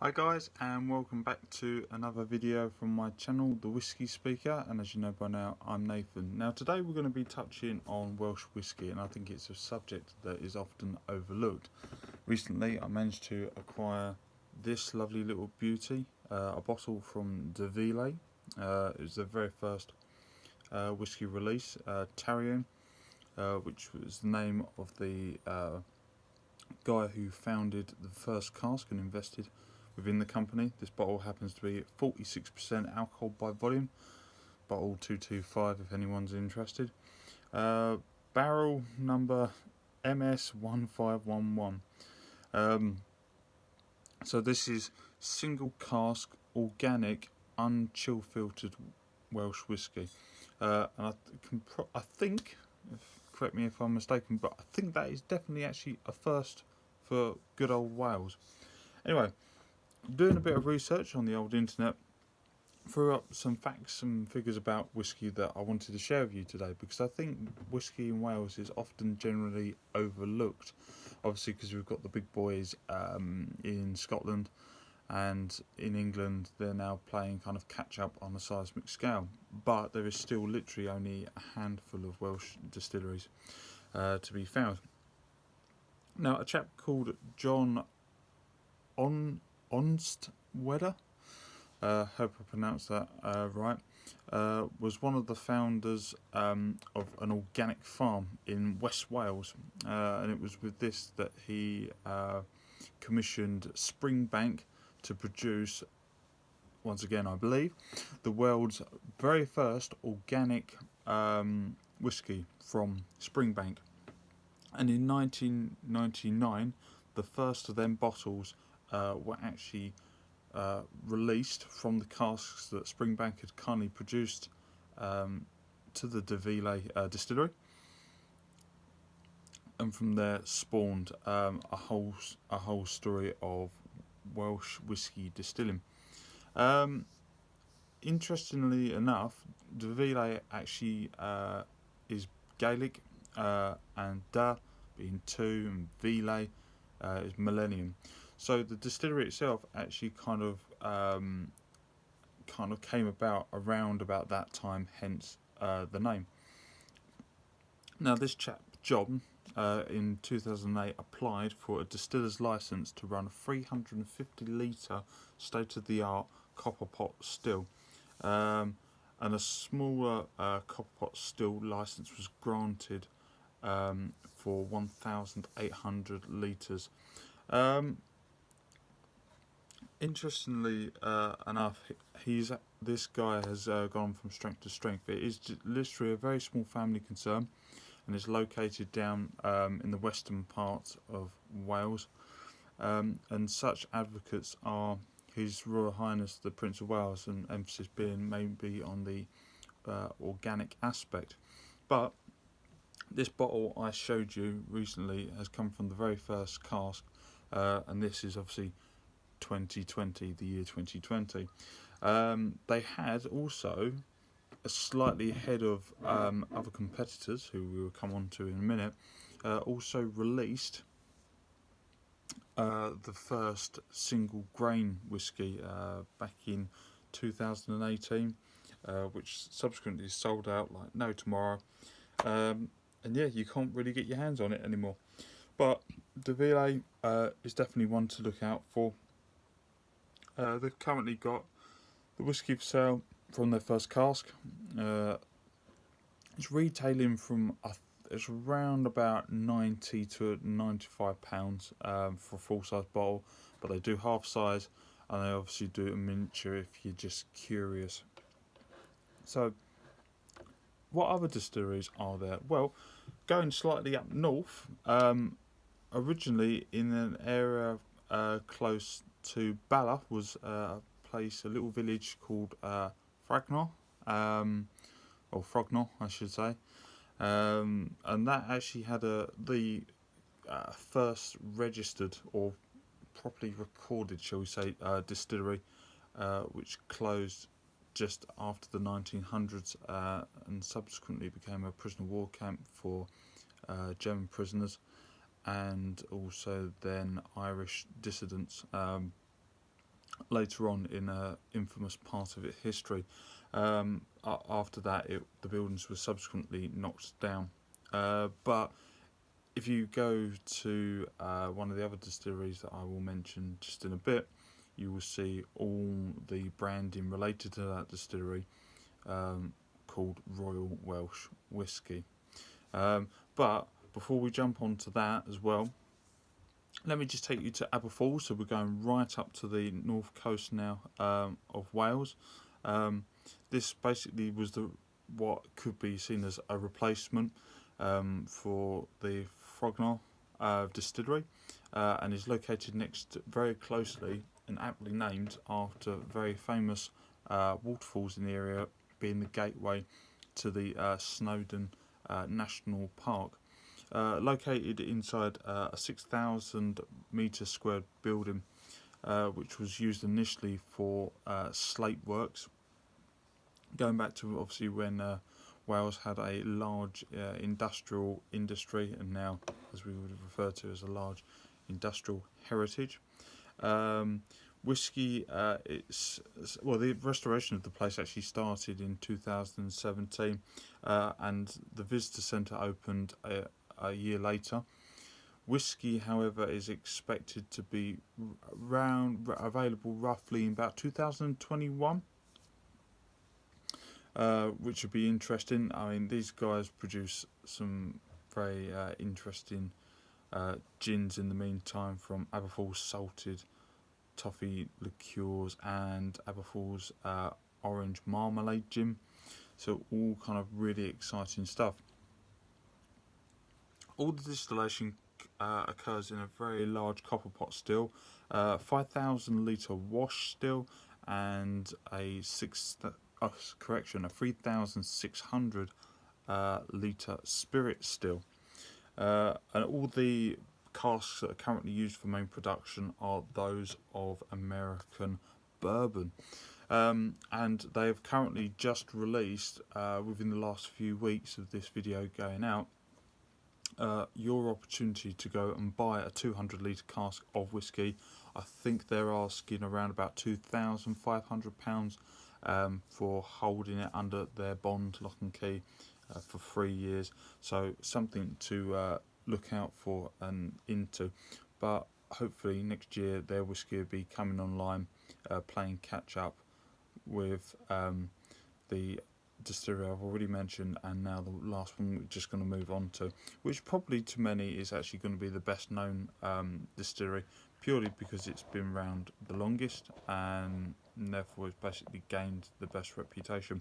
Hi guys, and welcome back to another video from my channel, The Whiskey Speaker, and as you know by now, I'm Nathan. Now today we're going to be touching on Welsh whisky, and I think it's a subject that is often overlooked. Recently I managed to acquire this lovely little beauty, a bottle from De Ville. It was the very first whisky release, Tarion, which was the name of the guy who founded the first cask and invested within the company. This bottle happens to be 46% alcohol by volume, bottle 225 if anyone's interested. Barrel number MS1511. So this is single cask, organic, unchill filtered Welsh whisky. And I think, correct me if I'm mistaken, but I think that is definitely actually a first for good old Wales. Anyway, doing a bit of research on the old internet, threw up some facts and figures about whisky that I wanted to share with you today, because I think whisky in Wales is often generally overlooked, obviously because we've got the big boys in Scotland, and in England they're now playing kind of catch up on a seismic scale, but there is still literally only a handful of Welsh distilleries to be found. Now a chap called John Onstwedder, hope I pronounced that right, was one of the founders of an organic farm in West Wales, and it was with this that he commissioned Springbank to produce, once again I believe, the world's very first organic whisky from Springbank. And in 1999 the first of them bottles were actually released from the casks that Springbank had kindly produced to the De Ville distillery, and from there spawned a whole story of Welsh whisky distilling. Interestingly enough, De Ville actually is Gaelic, and Da being two, and Ville is millennium. So the distillery itself actually kind of came about around about that time, hence the name. Now this chap John in 2008 applied for a distiller's license to run a 350 litre state-of-the-art copper pot still, and a smaller copper pot still license was granted for 1,800 litres. Interestingly enough, this guy has gone from strength to strength. It is literally a very small family concern, and is located down in the western part of Wales, and such advocates are His Royal Highness the Prince of Wales, and emphasis being maybe on the organic aspect. But this bottle I showed you recently has come from the very first cask, and this is obviously 2020, the year 2020. They had also, slightly ahead of other competitors, who we will come on to in a minute, also released the first single grain whisky back in 2018, which subsequently sold out like no tomorrow, and yeah, you can't really get your hands on it anymore. But De Ville is definitely one to look out for. They've currently got the whisky for sale from their first cask. It's retailing from it's around about £90 to £95 for a full size bottle, but they do half size, and they obviously do a miniature if you're just curious. So what other distilleries are there? Well, going slightly up north, originally in an area close to Bala was a little village called Fragnor, or Frognor I should say, and that actually had the first registered or properly recorded, shall we say, distillery, which closed just after the 1900s, and subsequently became a prisoner of war camp for German prisoners, and also then Irish dissidents. later on in a infamous part of its history. After that, the buildings were subsequently knocked down. But if you go to one of the other distilleries that I will mention just in a bit, you will see all the branding related to that distillery, called Royal Welsh Whisky. But before we jump onto that as well, let me just take you to Aberfoyle. So we're going right up to the north coast now, of Wales. This basically was what could be seen as a replacement for the Frogner distillery, and is located very closely and aptly named after very famous waterfalls in the area, being the gateway to the Snowdon National Park. Located inside a 6,000 metre squared building, which was used initially for slate works, going back to obviously when Wales had a large industrial industry, and now, as we would refer to as a large industrial heritage. Whisky, the restoration of the place actually started in 2017, and the visitor centre opened a year later. Whisky, however, is expected to be available roughly in about 2021, which would be interesting. I mean, these guys produce some very interesting gins in the meantime, from Aberfoyle's salted toffee liqueurs and Aberfoyle's orange marmalade gin. So all kind of really exciting stuff. All the distillation occurs in a very large copper pot still, 5,000 litre wash still, and a 3,600 litre spirit still. And all the casks that are currently used for main production are those of American bourbon. And they have currently just released, within the last few weeks of this video going out, your opportunity to go and buy a 200 litre cask of whisky. I think they're asking around about £2,500 for holding it under their bond, lock and key, for 3 years. So something to look out for and into. But hopefully next year their whisky will be coming online, playing catch up with the distillery I've already mentioned, and now the last one we're just going to move on to, which probably to many is actually going to be the best known distillery, purely because it's been around the longest and therefore it's basically gained the best reputation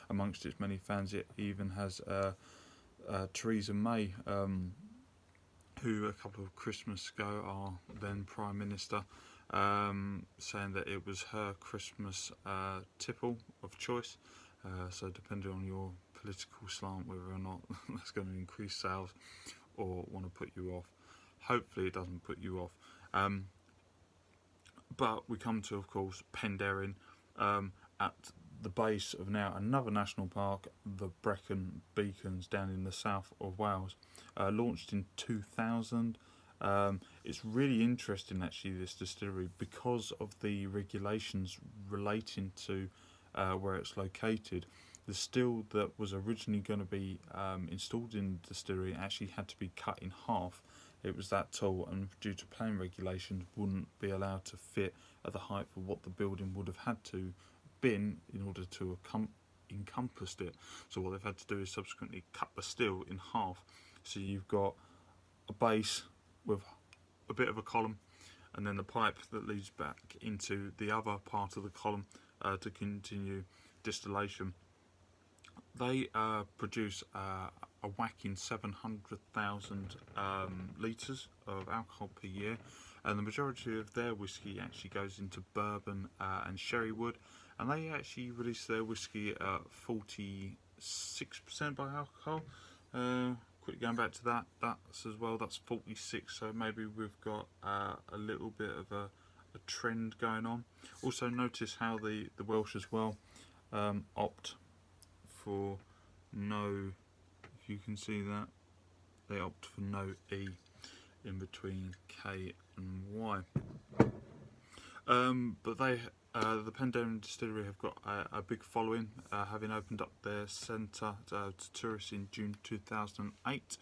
amongst its many fans. It even has Theresa May, who a couple of Christmas ago, our then Prime Minister, saying that it was her Christmas tipple of choice. So depending on your political slant, whether or not that's going to increase sales or want to put you off. Hopefully it doesn't put you off. But we come to, of course, Penderyn, at the base of now another national park, the Brecon Beacons, down in the south of Wales. Launched in 2000. It's really interesting actually, this distillery, because of the regulations relating to where it's located. The still that was originally going to be installed in the distillery actually had to be cut in half. It was that tall, and due to planning regulations, wouldn't be allowed to fit at the height for what the building would have had to been in order to encompass it. So what they've had to do is subsequently cut the still in half. So you've got a base with a bit of a column, and then the pipe that leads back into the other part of the column to continue distillation. They produce a whacking 700,000 litres of alcohol per year, and the majority of their whisky actually goes into bourbon and sherry wood, and they actually release their whisky at 46% by alcohol. Quickly going back to that's as well, that's 46, so maybe we've got a little bit of a trend going on. Also notice how the Welsh as well opt for no, if you can see that, they opt for no E in between K and Y. But the Penderyn Distillery have got a big following, having opened up their centre to tourists in June 2008.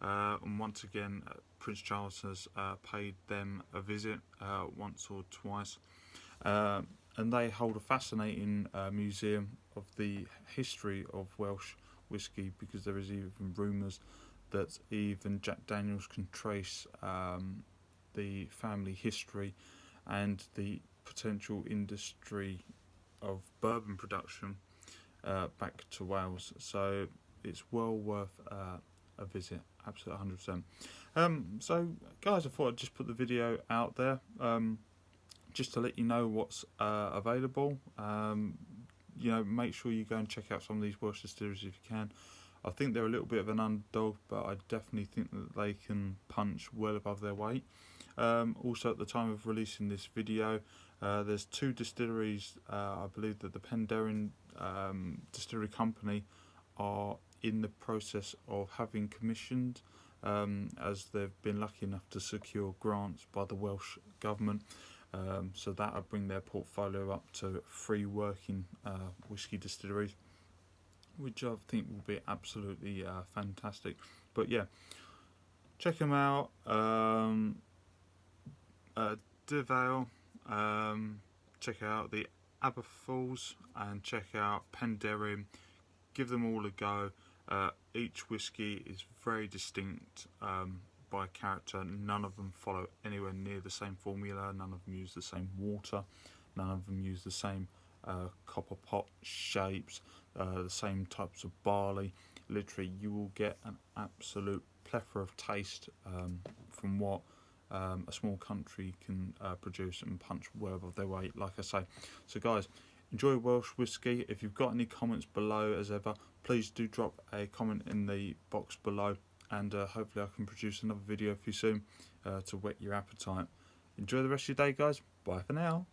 And once again, Prince Charles has paid them a visit once or twice. And they hold a fascinating museum of the history of Welsh whisky, because there is even rumours that even Jack Daniels can trace the family history and the potential industry of bourbon production back to Wales. So it's well worth a visit, absolutely 100%. So guys, I thought I'd just put the video out there just to let you know what's available. Make sure you go and check out some of these Welsh distilleries if you can. I think they're a little bit of an underdog, but I definitely think that they can punch well above their weight. Also, at the time of releasing this video, there's 2 distilleries. I believe that the Penderyn Distillery Company are in the process of having commissioned, as they've been lucky enough to secure grants by the Welsh Government. So that'll bring their portfolio up to 3 working whisky distilleries, which I think will be absolutely fantastic. But yeah, check them out. Devale, check out the Aberfoils, and check out Penderyn. Give them all a go. Each whisky is very distinct by character. None of them follow anywhere near the same formula. None of them use the same water. None of them use the same copper pot shapes, the same types of barley. Literally, you will get an absolute plethora of taste from what a small country can produce and punch well above their weight, like I say. So guys, enjoy Welsh whisky. If you've got any comments below, as ever, please do drop a comment in the box below, and hopefully I can produce another video for you soon to whet your appetite. Enjoy the rest of your day, guys. Bye for now.